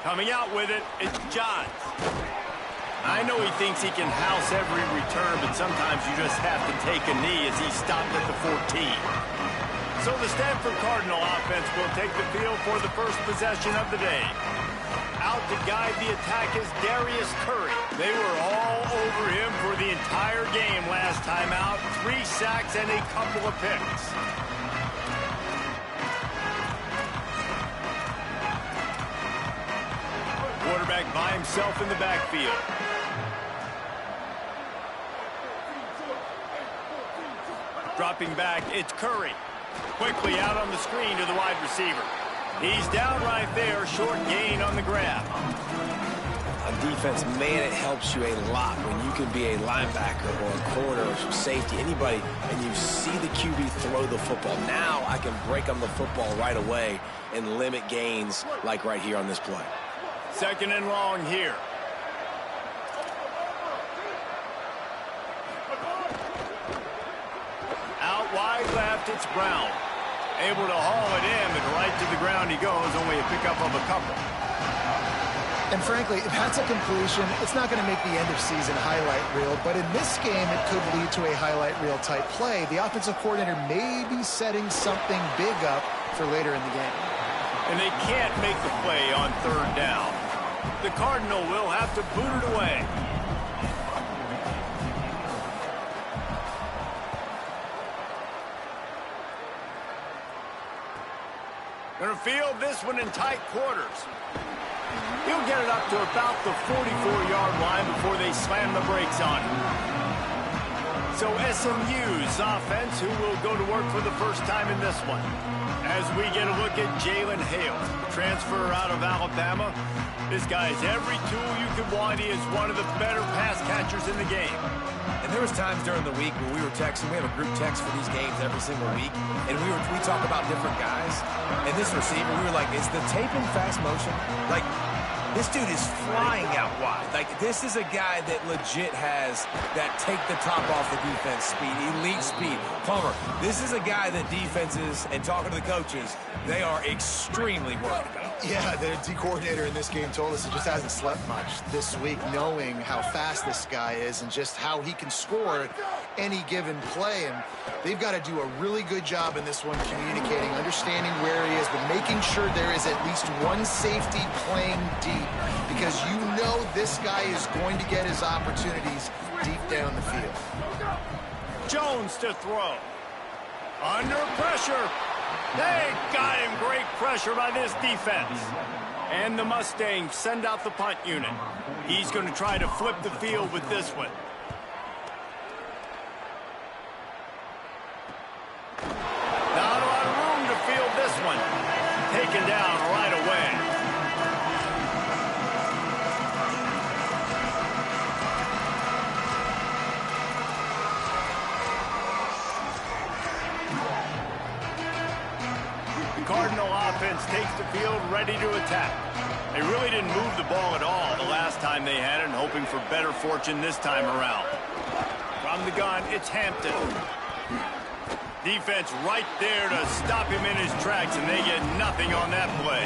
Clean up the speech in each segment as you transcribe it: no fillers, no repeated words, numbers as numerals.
Coming out with it, it's Johns. I know he thinks he can house every return, but sometimes you just have to take a knee as he stopped at the 14. So the Stanford Cardinal offense will take the field for the first possession of the day. Out to guide the attack is Darius Curry. They were all over him for the entire game last time out. 3 sacks and a couple of picks. Quarterback by himself in the backfield. Dropping back, it's Curry. Quickly out on the screen to the wide receiver. He's down right there, short gain on the grab. On defense, man, it helps you a lot when you can be a linebacker or a corner or some safety, anybody, and you see the QB throw the football. Now I can break on the football right away and limit gains like right here on this play. 2nd and long here. Out wide left, it's Brown. Able to haul it in, but right to the ground he goes, only a pickup of a couple. And frankly, if that's a completion, it's not going to make the end-of-season highlight reel, but in this game, it could lead to a highlight reel type play. The offensive coordinator may be setting something big up for later in the game. And they can't make the play on 3rd down. The Cardinal will have to boot it away. Going to field this one in tight quarters. He'll get it up to about the 44-yard line before they slam the brakes on him. So SMU's offense, who will go to work for the first time in this one. As we get a look at Jalen Hale, transfer out of Alabama. This guy's every tool you could want. He is one of the better pass catchers in the game. And there was times during the week where we were texting. We have a group text for these games every single week. And we talk about different guys. And this receiver, we were like, is the tape in fast motion? Like, this dude is flying out wide. Like, this is a guy that legit has that take the top off the defense speed, elite speed. Palmer, this is a guy that defenses, and talking to the coaches, they are extremely worried about. Yeah, the D coordinator in this game told us he just hasn't slept much this week, knowing how fast this guy is and just how he can score any given play. And they've got to do a really good job in this one communicating, understanding where he is, but making sure there is at least one safety playing deep, because you know this guy is going to get his opportunities deep down the field. Jones to throw. Under pressure. They got him. Great pressure by this defense. And the Mustangs send out the punt unit. He's going to try to flip the field with this one. Not a lot of room to field this one. Taken down right away. Cardinal offense takes the field, ready to attack. They really didn't move the ball at all the last time they had it, and hoping for better fortune this time around. From the gun, it's Hampton. Defense right there to stop him in his tracks, and they get nothing on that play.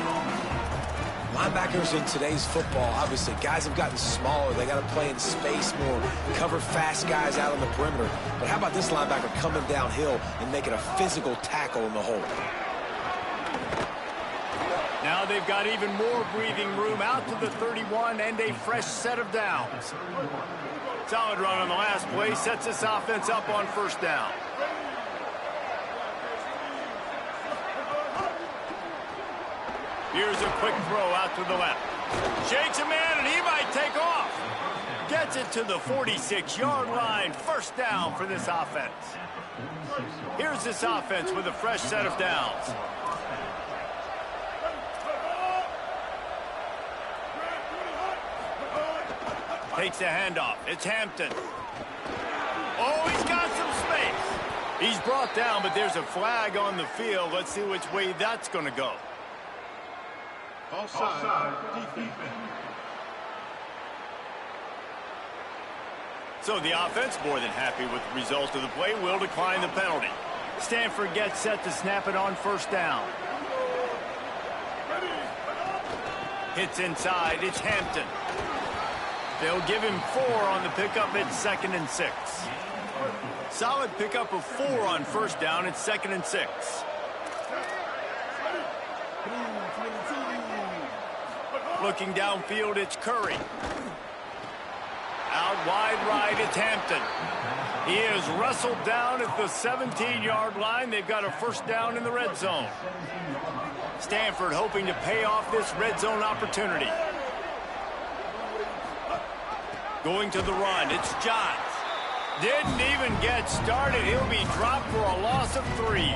Linebackers in today's football, obviously, guys have gotten smaller. They got to play in space more, cover fast guys out on the perimeter. But how about this linebacker coming downhill and making a physical tackle in the hole? Now they've got even more breathing room out to the 31 and a fresh set of downs. Solid run on the last play sets this offense up on 1st down. Here's a quick throw out to the left. Shakes a man and he might take off. Gets it to the 46-yard line. 1st down for this offense. Here's this offense with a fresh set of downs. Takes the handoff. It's Hampton. Oh, he's got some space. He's brought down, but there's a flag on the field. Let's see which way that's going to go. Offside. Defense. So the offense, more than happy with the result of the play, will decline the penalty. Stanford gets set to snap it on 1st down. Hits inside. It's Hampton. They'll give him 4 on the pickup. It's 2nd and 6. Solid pickup of 4 on first down. It's 2nd and 6. Looking downfield, it's Curry. Out wide right, it's Hampton. He is wrestled down at the 17-yard line. They've got a first down in the red zone. Stanford hoping to pay off this red zone opportunity. Going to the run, it's Johns. Didn't even get started. He'll be dropped for a loss of 3.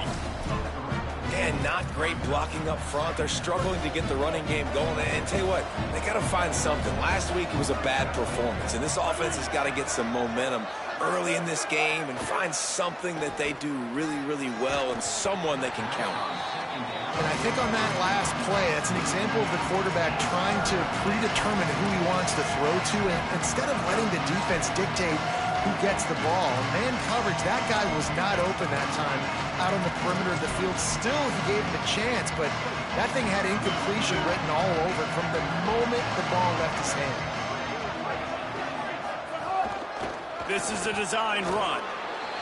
And not great blocking up front. They're struggling to get the running game going. And tell you what, they got to find something. Last week it was a bad performance, and this offense has got to get some momentum early in this game and find something that they do really, really well and someone they can count on. And I think on that last play, that's an example of the quarterback trying to predetermine who he wants to throw to, and instead of letting the defense dictate who gets the ball. Man coverage, that guy was not open that time out on the perimeter of the field. Still, he gave him a chance, but that thing had incompletion written all over it from the moment the ball left his hand. This is a design run.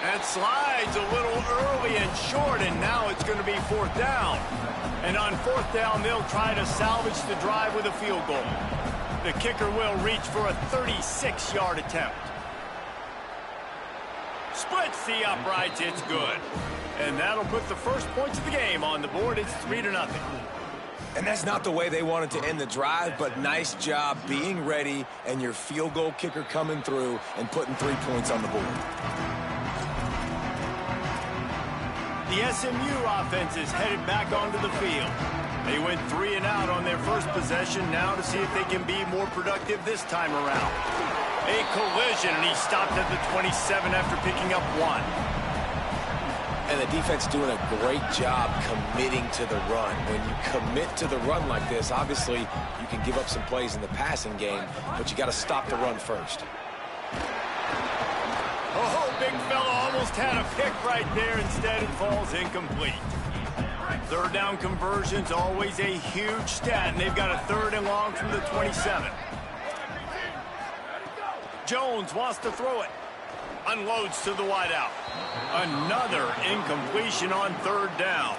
That slides a little early and short, and now it's going to be 4th down. And on 4th down, they'll try to salvage the drive with a field goal. The kicker will reach for a 36-yard attempt. Splits the uprights, it's good. And that'll put the first points of the game on the board. It's 3-0. And that's not the way they wanted to end the drive, but nice job being ready and your field goal kicker coming through and putting 3 points on the board. The SMU offense is headed back onto the field. They went 3 and out on their first possession, now to see if they can be more productive this time around. A collision, and he stopped at the 27 after picking up 1. And the defense doing a great job committing to the run. When you commit to the run like this, obviously you can give up some plays in the passing game, but you got to stop the run first. Oh, big fella almost had a pick right there. Instead, it falls incomplete. 3rd down conversions, always a huge stat, and they've got a 3rd and long from the 27. Jones wants to throw it. Unloads to the wideout. Another incompletion on 3rd down.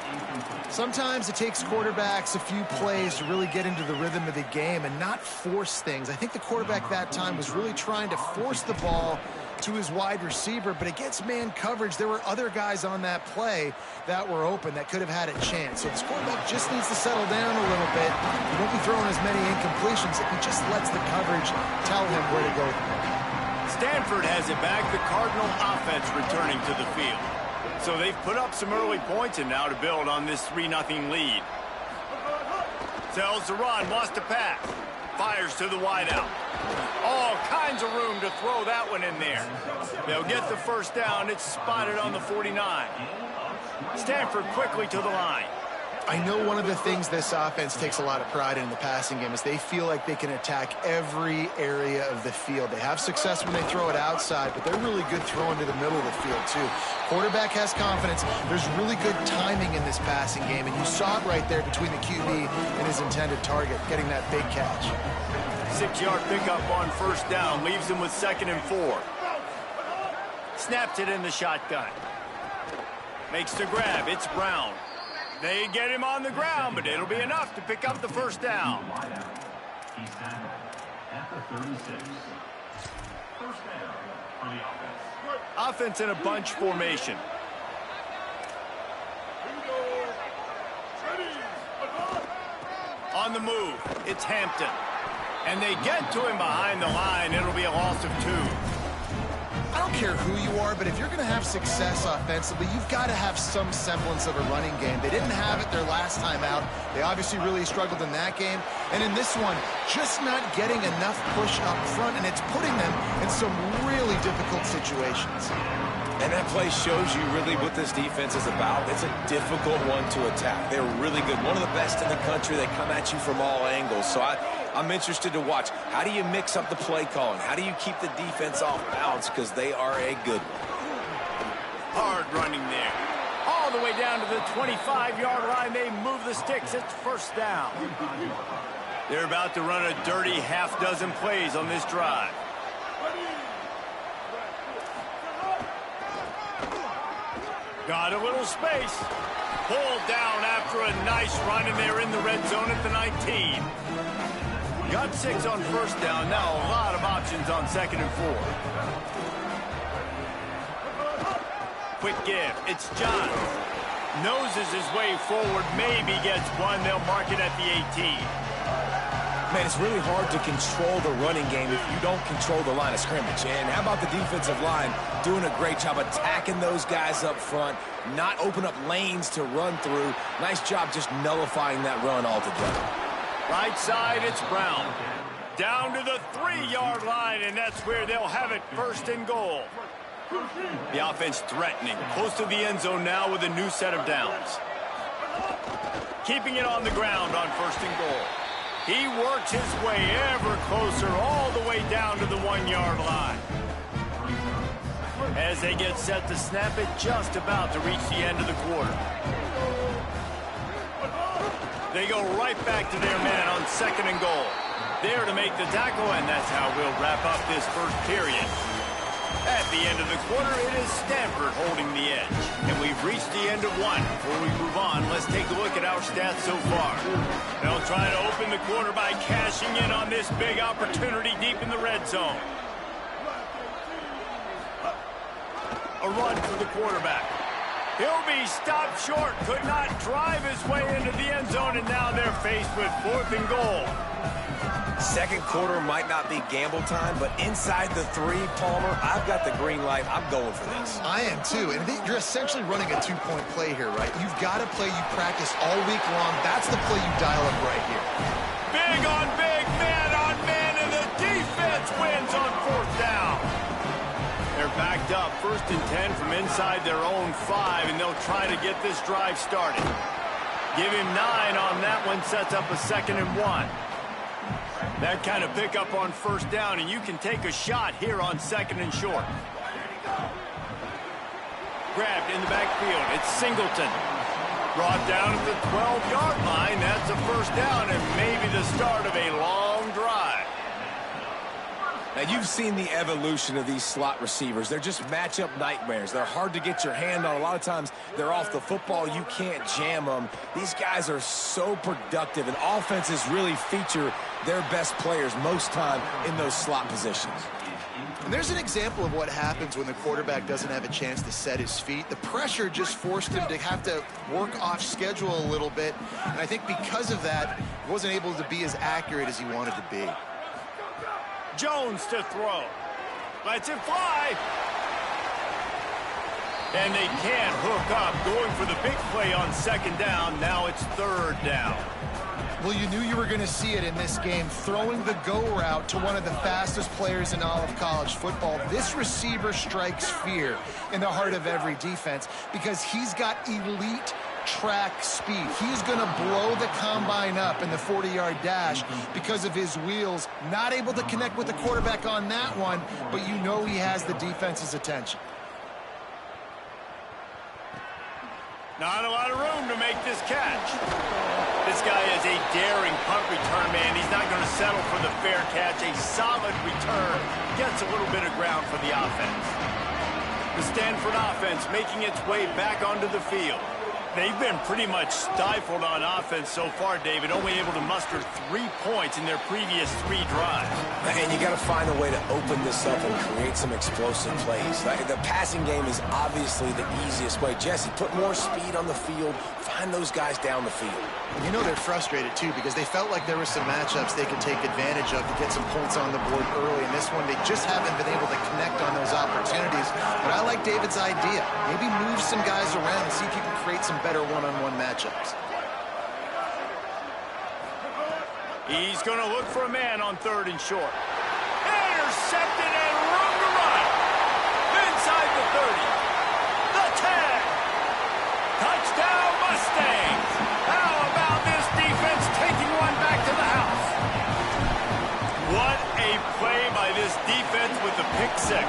Sometimes it takes quarterbacks a few plays to really get into the rhythm of the game and not force things. I think the quarterback that time was really trying to force the ball to his wide receiver, but against man coverage, there were other guys on that play that were open that could have had a chance. So this quarterback just needs to settle down a little bit. He won't be throwing as many incompletions if he just lets the coverage tell him where to go. Stanford has it back. The Cardinal offense returning to the field. So they've put up some early points and now to build on this 3-0 lead. Tells the run, wants to pass. Fires to the wideout. All kinds of room to throw that one in there. They'll get the first down. It's spotted on the 49. Stanford quickly to the line. I know one of the things this offense takes a lot of pride in the passing game is they feel like they can attack every area of the field. They have success when they throw it outside, but they're really good throwing to the middle of the field, too. Quarterback has confidence. There's really good timing in this passing game, and you saw it right there between the QB and his intended target, getting that big catch. 6-yard pickup on first down, leaves him with 2nd and 4. Snaps it in the shotgun. Makes the grab, it's Brown. They get him on the ground, but it'll be enough to pick up the first down. He's at the 36. First down for the offense. Offense in a bunch formation. On the move, it's Hampton. And they get to him behind the line. It'll be a loss of 2. I don't care who you are, but if you're going to have success offensively, you've got to have some semblance of a running game. They didn't have it their last time out. They obviously really struggled in that game. And in this one, just not getting enough push up front, and it's putting them in some really difficult situations. And that play shows you really what this defense is about. It's a difficult one to attack. They're really good. One of the best in the country. They come at you from all angles. So I'm interested to watch. How do you mix up the play calling? How do you keep the defense off balance? Because they are a good one. Hard running there. All the way down to the 25-yard line. They move the sticks. It's first down. They're about to run a dirty half-dozen plays on this drive. Got a little space. Pulled down after a nice run, and they're in the red zone at the 19. Got 6 on first down. Now a lot of options on 2nd and 4. Quick give. It's John. Noses his way forward. Maybe gets one. They'll mark it at the 18. Man, it's really hard to control the running game if you don't control the line of scrimmage. And how about the defensive line doing a great job attacking those guys up front, not open up lanes to run through. Nice job just nullifying that run altogether. Right side, it's Brown. Down to the 3-yard line, and that's where they'll have it, 1st and goal. The offense threatening, close to the end zone now with a new set of downs. Keeping it on the ground on 1st and goal. He works his way ever closer all the way down to the 1-yard line. As they get set to snap it, just about to reach the end of the quarter. They go right back to their man on 2nd and goal. There to make the tackle, and that's how we'll wrap up this first period. At the end of the quarter, it is Stanford holding the edge. And we've reached the end of one. Before we move on, let's take a look at our stats so far. They'll try to open the quarter by cashing in on this big opportunity deep in the red zone. A run for the quarterback. He'll be stopped short. Could not drive his way into the end zone, and now they're faced with 4th and goal. 2nd quarter might not be gamble time, but inside the 3, Palmer, I've got the green light. I'm going for this. I am too, and you're essentially running a 2-point play here, right? You've got a play you practice all week long. That's the play you dial up right here. Big on big, man on man, and the defense wins on 4th down. They're backed up, 1st and 10 from inside their own 5, and they'll try to get this drive started. Give him 9 on that one, sets up a 2nd and 1. That kind of pickup on 1st down, and you can take a shot here on 2nd and short. Grabbed in the backfield. It's Singleton. Brought down at the 12-yard line. That's a 1st down and maybe the start of a long drive. Now, you've seen the evolution of these slot receivers. They're just matchup nightmares. They're hard to get your hand on. A lot of times, they're off the football. You can't jam them. These guys are so productive, and offenses really feature their best players most time in those slot positions. And there's an example of what happens when the quarterback doesn't have a chance to set his feet. The pressure just forced him to have to work off schedule a little bit. And I think because of that, he wasn't able to be as accurate as he wanted to be. Jones to throw. Lets it fly. And they can't hook up. Going for the big play on 2nd down. Now it's 3rd down. Well, you knew you were going to see it in this game, throwing the go route to one of the fastest players in all of college football. This receiver strikes fear in the heart of every defense because he's got elite track speed. He's going to blow the combine up in the 40-yard dash because of his wheels. Not able to connect with the quarterback on that one, but you know he has the defense's attention. Not a lot of room to make this catch. This guy is a daring punt return man. He's not going to settle for the fair catch. A solid return. Gets a little bit of ground for the offense. The Stanford offense making its way back onto the field. They've been pretty much stifled on offense so far, David, only able to muster 3 points in their previous 3 drives. And you got to find a way to open this up and create some explosive plays. The passing game is obviously the easiest way. Jesse, put more speed on the field. Find those guys down the field. You know they're frustrated, too, because they felt like there were some matchups they could take advantage of to get some points on the board early. In this one, they just haven't been able to connect on those opportunities. But I like David's idea. Maybe move some guys around and see if you can create some better one-on-one matchups. He's going to look for a man on 3rd and short. Intercepted and room to run. Inside the 30. The 10. Touchdown Mustangs. How about this defense taking one back to the house? What a play by this defense with the pick six.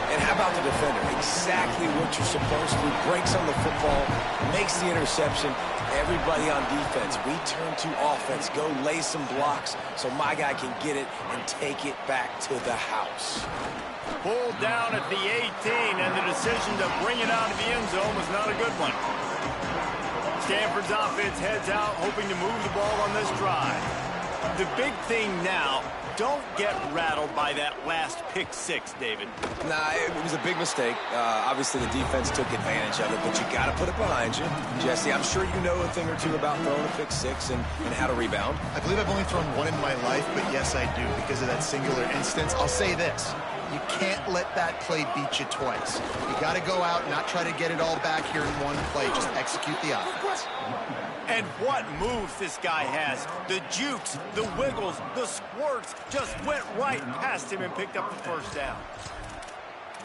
And how about the defender? Exactly what you're supposed to. Breaks on the football, makes the interception. Everybody on defense, we turn to offense. Go lay some blocks so my guy can get it and take it back to the house. Pulled down at the 18, and the decision to bring it out of the end zone was not a good one. Stanford's offense heads out, hoping to move the ball on this drive. The big thing now, don't get rattled by that last pick six, David. Nah, it was a big mistake. Obviously, the defense took advantage of it, but you got to put it behind you. Jesse, I'm sure you know a thing or two about throwing a pick six and how to rebound. I believe I've only thrown one in my life, but yes, I do because of that singular instance. I'll say this. You can't let that play beat you twice. You got to go out and not try to get it all back here in one play. Just execute the offense. And what moves this guy has. The jukes, the wiggles, the squirts just went right past him and picked up the first down.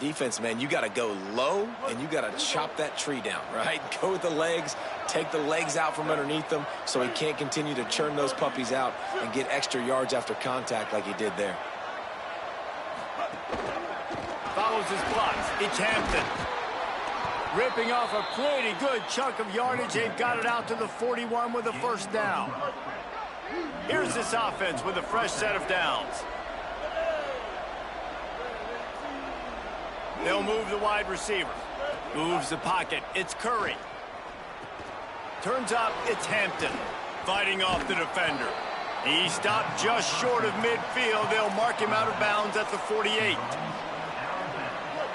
Defense, man, you got to go low and you got to chop that tree down, right? Go with the legs, take the legs out from underneath them so he can't continue to churn those puppies out and get extra yards after contact like he did there. Follows his blocks. It's Hampton. Ripping off a pretty good chunk of yardage. They've got it out to the 41 with a first down. Here's this offense with a fresh set of downs. They'll move the wide receiver. Moves the pocket. It's Curry. Turns up. It's Hampton. Fighting off the defender. He stopped just short of midfield. They'll mark him out of bounds at the 48.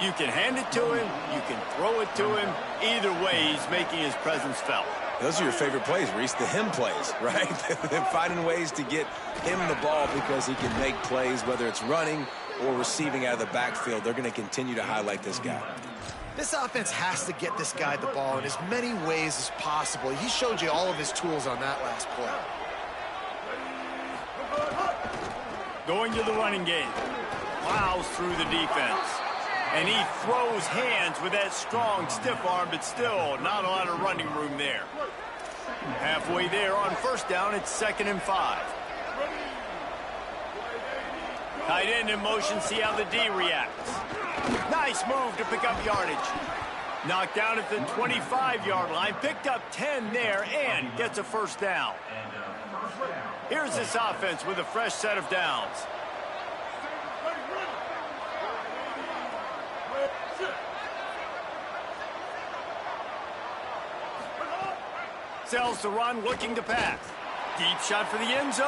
You can hand it to him. You can throw it to him. Either way, he's making his presence felt. Those are your favorite plays, Reese, the him plays, right? They're finding ways to get him the ball because he can make plays, whether it's running or receiving out of the backfield. They're going to continue to highlight this guy. This offense has to get this guy the ball in as many ways as possible. He showed you all of his tools on that last play. Going to the running game. Plows through the defense. And he throws hands with that strong, stiff arm, but still not a lot of running room there. Halfway there on first down, it's 2nd and 5. Tight end in motion, see how the D reacts. Nice move to pick up yardage. Knocked down at the 25-yard line, picked up 10 there, and gets a first down. Here's this offense with a fresh set of downs. Sells the run, looking to pass. Deep shot for the end zone.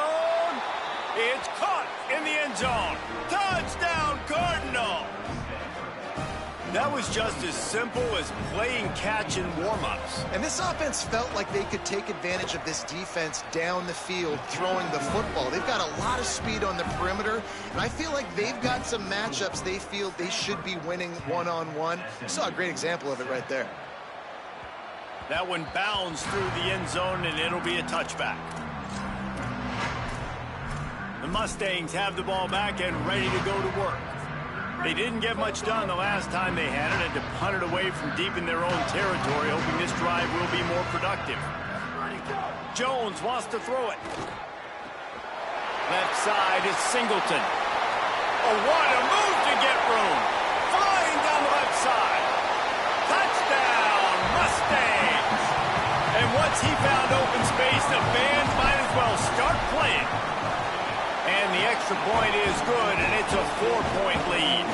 It's caught in the end zone. Touchdown, Cardinal! That was just as simple as playing catch in warm-ups. And this offense felt like they could take advantage of this defense down the field, throwing the football. They've got a lot of speed on the perimeter, and I feel like they've got some matchups they feel they should be winning one-on-one. You saw a great example of it right there. That one bounds through the end zone, and it'll be a touchback. The Mustangs have the ball back and ready to go to work. They didn't get much done the last time they had it, and to punt it away from deep in their own territory, hoping this drive will be more productive. Jones wants to throw it. Left side is Singleton. Oh, what a move to get room. Flying down the left side. Touchdown, Mustangs. And once he found open space, the fans might as well start playing. And the extra point is good, and it's a 4-point lead.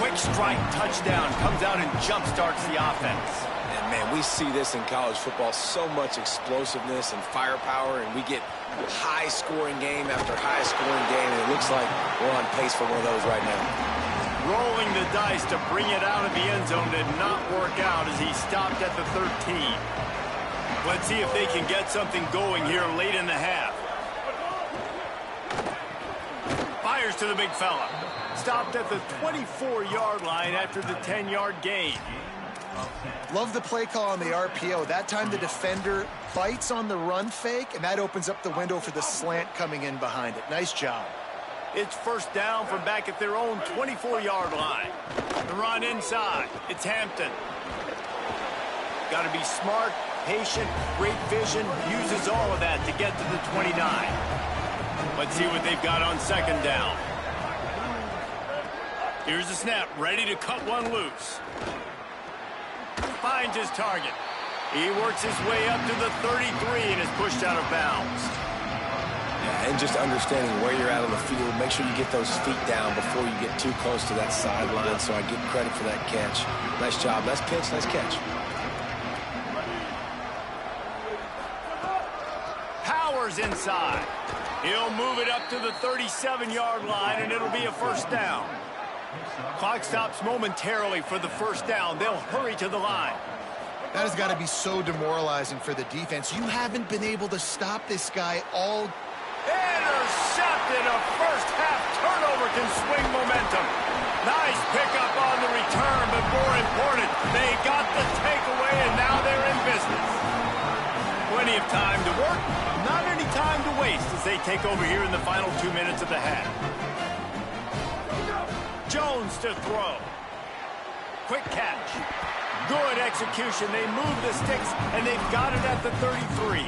Quick strike touchdown comes out and jump-starts the offense. And, man, we see this in college football, so much explosiveness and firepower, and we get high-scoring game after high-scoring game, and it looks like we're on pace for one of those right now. Rolling the dice to bring it out of the end zone did not work out as he stopped at the 13. Let's see if they can get something going here late in the half. Fires to the big fella. Stopped at the 24-yard line after the 10-yard gain. Love the play call on the RPO. That time the defender bites on the run fake, and that opens up the window for the slant coming in behind it. Nice job. It's first down from back at their own 24-yard line. The run inside. It's Hampton. Got to be smart, patient, great vision. Uses all of that to get to the 29. Let's see what they've got on second down. Here's the snap, ready to cut one loose. Finds his target. He works his way up to the 33 and is pushed out of bounds. Yeah, and just understanding where you're at on the field, make sure you get those feet down before you get too close to that sideline, so I give credit for that catch. Nice job, nice pitch, nice catch. Powers inside. He'll move it up to the 37-yard line, and it'll be a first down. Clock stops momentarily for the first down. They'll hurry to the line. That has got to be so demoralizing for the defense. You haven't been able to stop this guy all. Intercepted. A first-half turnover can swing momentum. Nice pickup on the return, but more important, they got the takeaway, and now they're in business. Plenty of time to work, not any time to waste as they take over here in the final 2 minutes of the half. Jones to throw. Quick catch. Good execution. They move the sticks, and they've got it at the 33.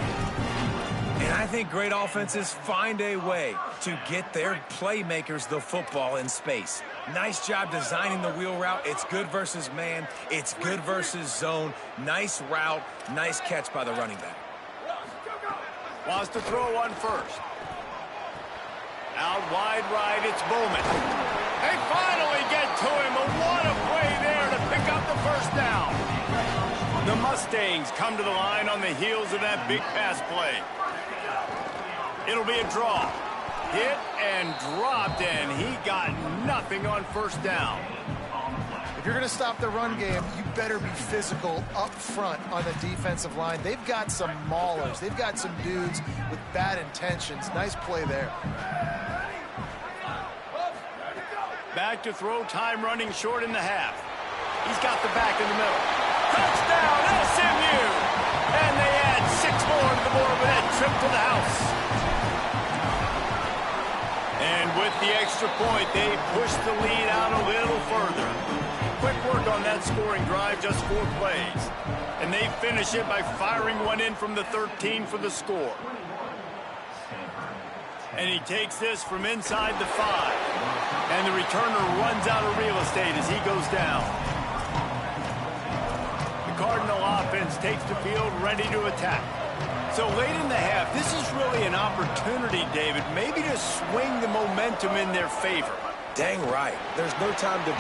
And I think great offenses find a way to get their playmakers the football in space. Nice job designing the wheel route. It's good versus man. It's good versus zone. Nice route. Nice catch by the running back. Wants to throw one first. Out wide right, it's Bowman. They finally get to him. What a play there to pick up the first down. The Mustangs come to the line on the heels of that big pass play. It'll be a draw. Hit and dropped, and he got nothing on first down. If you're going to stop the run game, you better be physical up front on the defensive line. They've got some maulers. They've got some dudes with bad intentions. Nice play there. Back to throw, time running short in the half. He's got the back in the middle. Touchdown, SMU! And they add 6 more to the board with that trip to the house. And with the extra point, they push the lead out a little further. Quick work on that scoring drive, just 4 plays. And they finish it by firing one in from the 13 for the score. And he takes this from inside the 5. And the returner runs out of real estate as he goes down. The Cardinal offense takes the field ready to attack. So late in the half, this is really an opportunity, David, maybe to swing the momentum in their favor. Dang right. There's no time to...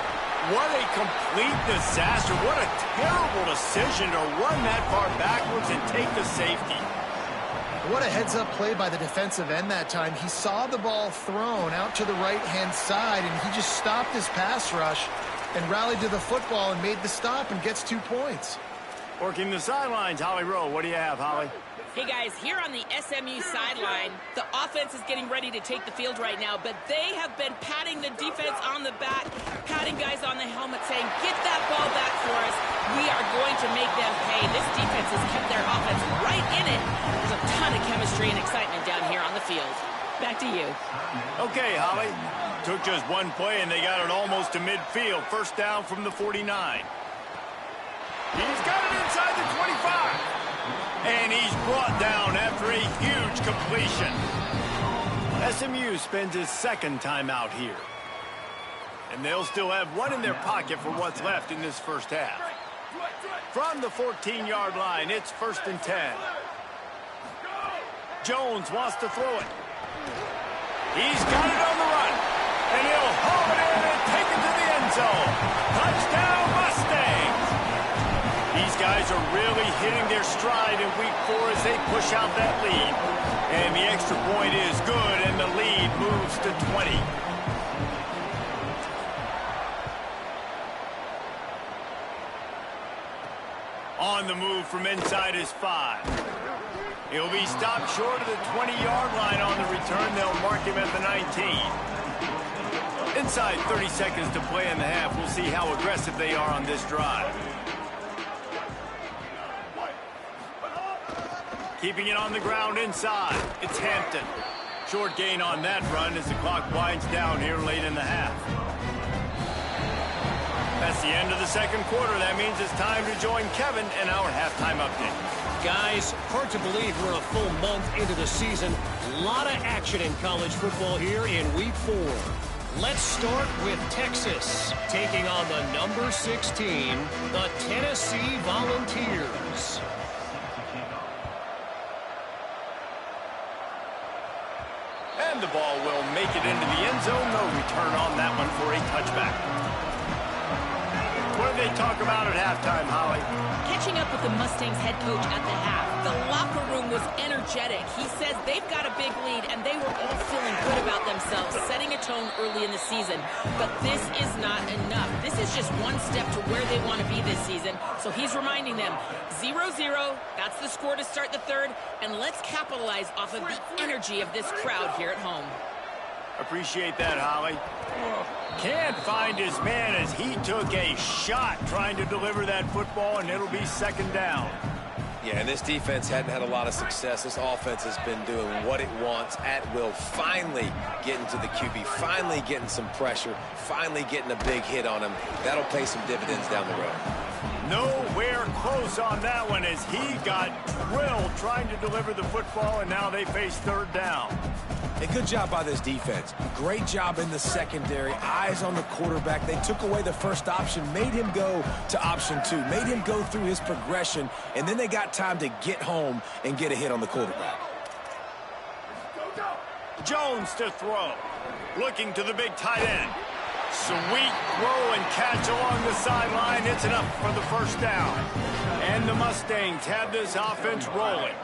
What a complete disaster. What a terrible decision to run that far backwards and take the safety. What a heads-up play by the defensive end that time. He saw the ball thrown out to the right-hand side, and he just stopped his pass rush and rallied to the football and made the stop and gets 2 points. Working the sidelines, Holly Rowe. What do you have, Holly? Hey, guys, here on the SMU sideline, the offense is getting ready to take the field right now, but they have been patting the defense on the back, patting guys on the helmet, saying, get that ball back for us. We are going to make them pay. This defense has kept their offense right in it. There's a ton of chemistry and excitement down here on the field. Back to you. Okay, Holly. Took just 1 play, and they got it almost to midfield. First down from the 49. He's got it inside the 25. And he's brought down after a huge completion. SMU spends his second time out here. And they'll still have one in their pocket for what's left in this first half. From the 14-yard line, it's 1st and 10. Jones wants to throw it. He's got it on the run. And he'll haul it in and take it to the end zone. Touchdown, Mustangs! These guys are really hitting their stride in week 4 as they push out that lead. And the extra point is good, and the lead moves to 20. On the move from inside his 5. He'll be stopped short of the 20-yard line on the return. They'll mark him at the 19. Inside 30 seconds to play in the half. We'll see how aggressive they are on this drive. Keeping it on the ground inside. It's Hampton. Short gain on that run as the clock winds down here late in the half. That's the end of the second quarter. That means it's time to join Kevin in our halftime update. Guys, hard to believe we're a full month into the season. A lot of action in college football here in week 4. Let's start with Texas, taking on the number 16, the Tennessee Volunteers. And the ball will make it into the end zone. No return on that one for a touchback. What did they talk about at halftime, Holly? Catching up with the Mustangs head coach at the half. The locker room was energetic. He says they've got a big lead, and they were all feeling good about themselves, setting a tone early in the season. But this is not enough. This is just one step to where they want to be this season. So he's reminding them, 0-0, that's the score to start the third, and let's capitalize off of the energy of this crowd here at home. Appreciate that, Holly. Can't find his man as he took a shot trying to deliver that football, and it'll be second down. Yeah, and this defense hadn't had a lot of success. This offense has been doing what it wants at will. Finally getting to the QB, finally getting some pressure, finally getting a big hit on him. That'll pay some dividends down the road. Nowhere close on that one as he got drilled trying to deliver the football, and now they face third down. A good job by this defense. Great job in the secondary. Eyes on the quarterback. They took away the first option, made him go to option 2, made him go through his progression, and then they got time to get home and get a hit on the quarterback. Jones to throw. Looking to the big tight end. Sweet throw and catch along the sideline. It's enough for the first down. And the Mustangs have this offense rolling.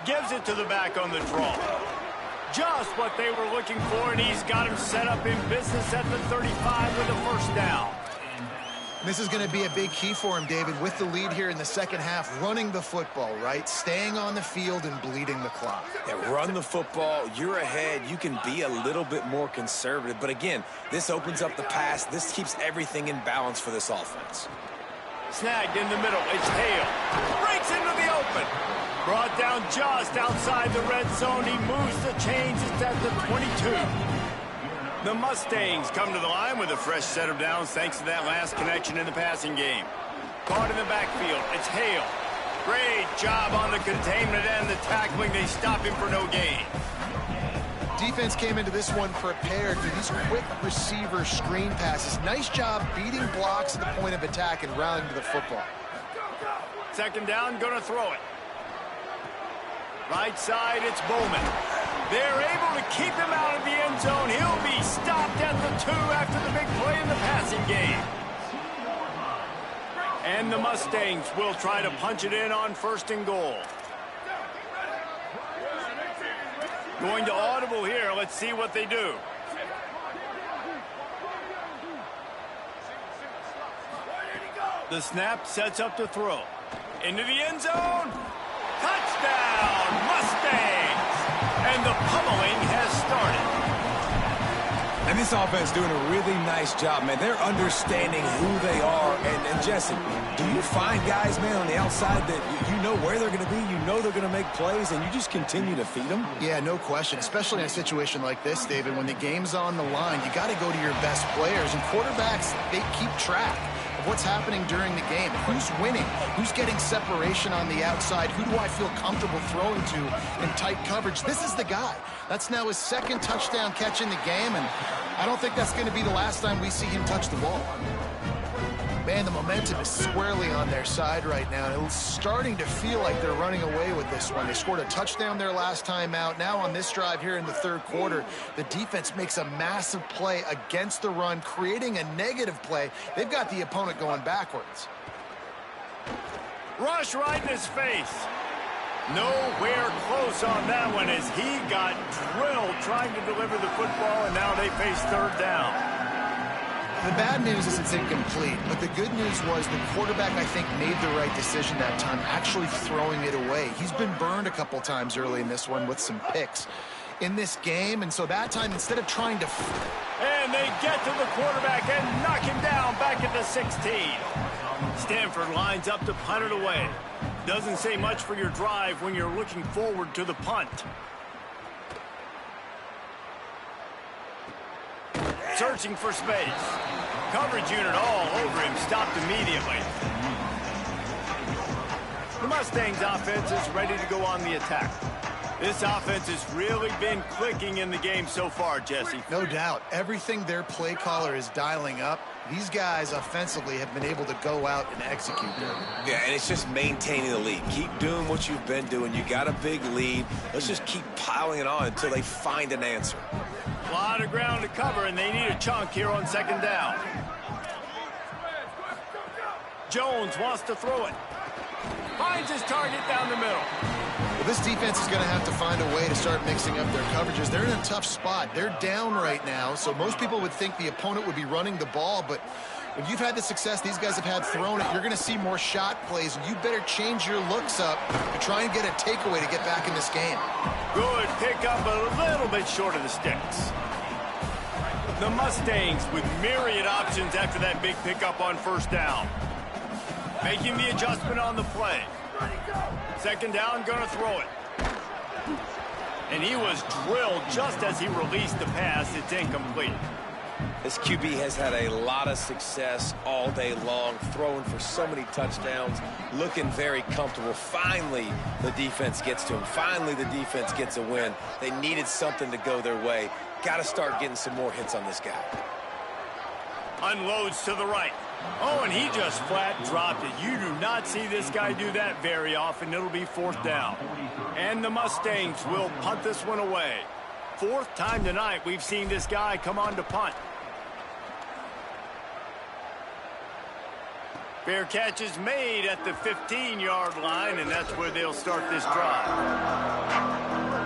Gives it to the back on the draw. Just what they were looking for, and he's got him set up in business at the 35 with a first down. This is going to be a big key for him, David, with the lead here in the second half, running the football, right? Staying on the field and bleeding the clock. Yeah, run the football. You're ahead. You can be a little bit more conservative. But again, this opens up the pass. This keeps everything in balance for this offense. Snagged in the middle. It's Hale. Breaks into the open. Brought down just outside the red zone. He moves the chains. It's at the 22. The Mustangs come to the line with a fresh set of downs thanks to that last connection in the passing game. Caught in the backfield. It's Hale. Great job on the containment and the tackling. They stop him for no gain. Defense came into this one prepared for these quick receiver screen passes. Nice job beating blocks at the point of attack and rallying to the football. Second down, gonna throw it. Right side, it's Bowman. They're able to keep him out of the end zone. He'll be stopped at the 2 after the big play in the passing game. And the Mustangs will try to punch it in on first and goal. Going to audible here. Let's see what they do. The snap sets up to throw. Into the end zone. Touchdown, Mustangs! And the pummeling has started. And this offense doing a really nice job, man. They're understanding who they are. And Jesse, do you find guys, man, on the outside that you know where they're going to be, you know they're going to make plays, and you just continue to feed them? Yeah, no question, especially in a situation like this, David. When the game's on the line, you got to go to your best players. And quarterbacks, they keep track of what's happening during the game. Who's winning? Who's getting separation on the outside? Who do I feel comfortable throwing to in tight coverage? This is the guy. That's now his second touchdown catch in the game, and I don't think that's going to be the last time we see him touch the ball. Man, the momentum is squarely on their side right now. And it's starting to feel like they're running away with this one. They scored a touchdown their last time out. Now on this drive here in the third quarter, the defense makes a massive play against the run, creating a negative play. They've got the opponent going backwards. Rush right in his face. Nowhere close on that one as he got drilled trying to deliver the football, and now they face third down. The bad news is it's incomplete, but the good news was the quarterback, I think, made the right decision that time, actually throwing it away. He's been burned a couple times early in this one with some picks in this game, and so that time, instead of trying to... And they get to the quarterback and knock him down back at the 16. Stanford lines up to punt it away. Doesn't say much for your drive when you're looking forward to the punt. Searching for space. Coverage unit all over him, stopped immediately. The Mustangs offense is ready to go on the attack. This offense has really been clicking in the game so far, Jesse. No doubt. Everything their play caller is dialing up, these guys offensively have been able to go out and execute there. Yeah, and it's just maintaining the lead. Keep doing what you've been doing. You got a big lead. Let's just keep piling it on until they find an answer. A lot of ground to cover, and they need a chunk here on second down. Jones wants to throw it. Finds his target down the middle. Well, this defense is going to have to find a way to start mixing up their coverages. They're in a tough spot. They're down right now, so most people would think the opponent would be running the ball, but when you've had the success these guys have had throwing it, you're going to see more shot plays, and you better change your looks up to try and get a takeaway to get back in this game. Good pickup, a little bit short of the sticks. The Mustangs with myriad options after that big pickup on first down. Making the adjustment on the play. Second down, gonna throw it. And he was drilled just as he released the pass. It's incomplete. This QB has had a lot of success all day long, throwing for so many touchdowns, looking very comfortable. Finally, the defense gets to him. Finally, the defense gets a win. They needed something to go their way. Got to start getting some more hits on this guy. Unloads to the right. Oh, and he just flat dropped it. You do not see this guy do that very often. It'll be fourth down. And the Mustangs will punt this one away. Fourth time tonight we've seen this guy come on to punt. Fair catch is made at the 15-yard line, and that's where they'll start this drive.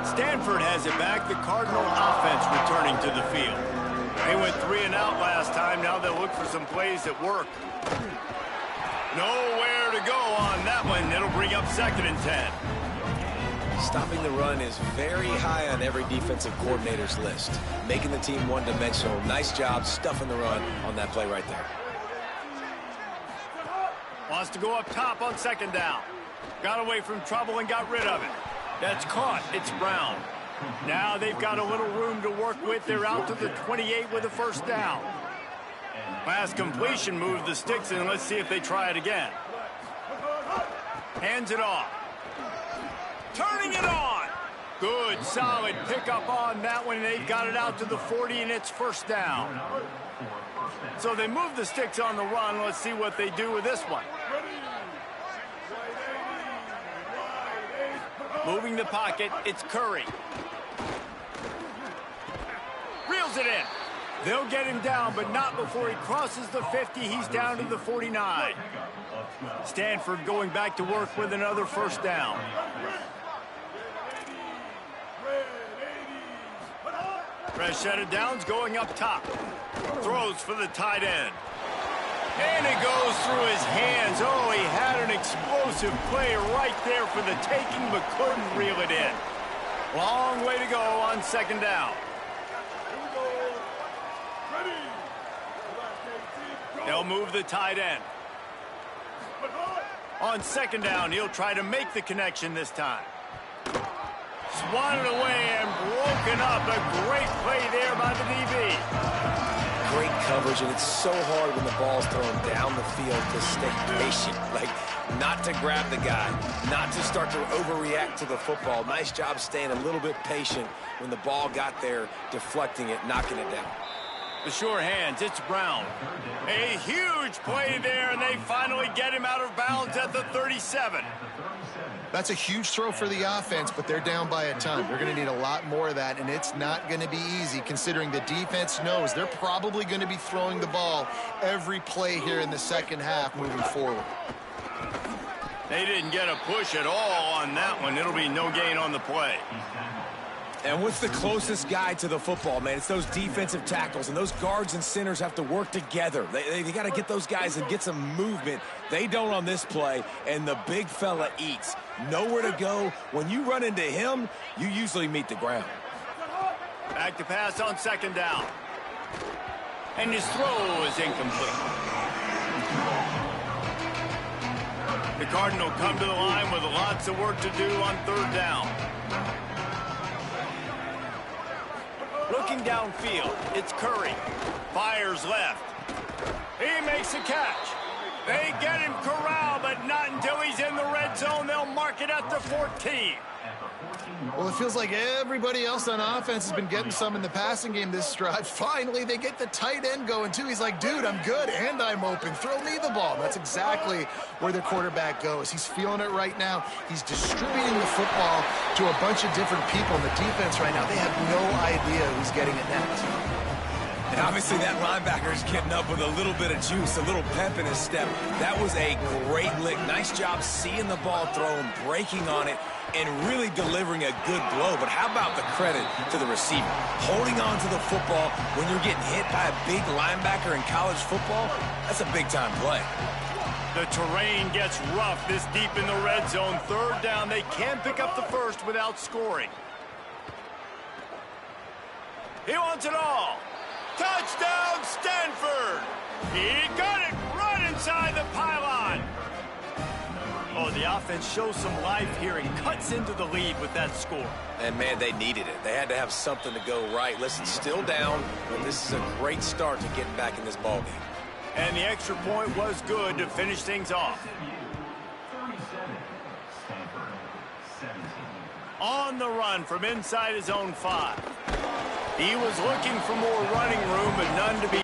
Stanford has it back. The Cardinal offense returning to the field. They went 3 and out last time. Now they'll look for some plays that work. Nowhere to go on that one. It'll bring up second and 10. Stopping the run is very high on every defensive coordinator's list. Making the team one-dimensional. Nice job stuffing the run on that play right there. Wants to go up top on second down. Got away from trouble and got rid of it. That's caught. It's Brown. Now they've got a little room to work with. They're out to the 28 with a first down. Last completion moved the sticks, and let's see if they try it again. Hands it off. Turning it on. Good, solid pickup on that one. They've got it out to the 40, and it's first down. So they move the sticks on the run. Let's see what they do with this one. Moving the pocket, it's Curry. Reels it in. They'll get him down, but not before he crosses the 50. He's down to the 49. Stanford going back to work with another first down. Fresh set of downs going up top. Throws for the tight end. And it goes through his hands. Oh, he had an explosive play right there for the taking, but couldn't reel it in. Long way to go on second down. They'll move the tight end. On second down, he'll try to make the connection this time. Swatted away and broken up. A great play there by the DB. Great coverage, and it's so hard when the ball's thrown down the field to stay patient, like not to grab the guy, not to start to overreact to the football. Nice job staying a little bit patient when the ball got there, deflecting it, knocking it down. The sure hands, it's Brown. A huge play there, and they finally get him out of bounds at the 37. That's a huge throw for the offense, but they're down by a ton. They're going to need a lot more of that, and it's not going to be easy considering the defense knows they're probably going to be throwing the ball every play here in the second half moving forward. They didn't get a push at all on that one. It'll be no gain on the play. And what's the closest guy to the football, man? It's those defensive tackles, and those guards and centers have to work together. They got to get those guys and get some movement. They don't on this play, and the big fella eats. Nowhere to go. When you run into him, you usually meet the ground. Back to pass on second down. And his throw is incomplete. The Cardinal come to the line with lots of work to do on third down. Looking downfield, it's Curry. Fires left. He makes a catch. They get him corralled, but not until he's in the red zone. They'll mark it at the 14. Well, it feels like everybody else on offense has been getting some in the passing game this drive. Finally, they get the tight end going, too. He's like, dude, I'm good, and I'm open. Throw me the ball. That's exactly where the quarterback goes. He's feeling it right now. He's distributing the football to a bunch of different people in the defense right now. They have no idea who's getting it next. And obviously that linebacker is getting up with a little bit of juice, a little pep in his step. That was a great lick. Nice job seeing the ball thrown, breaking on it, and really delivering a good blow. But how about the credit to the receiver? Holding on to the football when you're getting hit by a big linebacker in college football, that's a big-time play. The terrain gets rough this deep in the red zone. Third down, they can't pick up the first without scoring. He wants it all. Touchdown, Stanford! He got it right inside the pylon. Oh, the offense shows some life here and cuts into the lead with that score. And, man, they needed it. They had to have something to go right. Listen, still down, but this is a great start to getting back in this ballgame. And the extra point was good to finish things off. 37, Stanford, 17. On the run from inside his own 5. He was looking for more running room, but none to be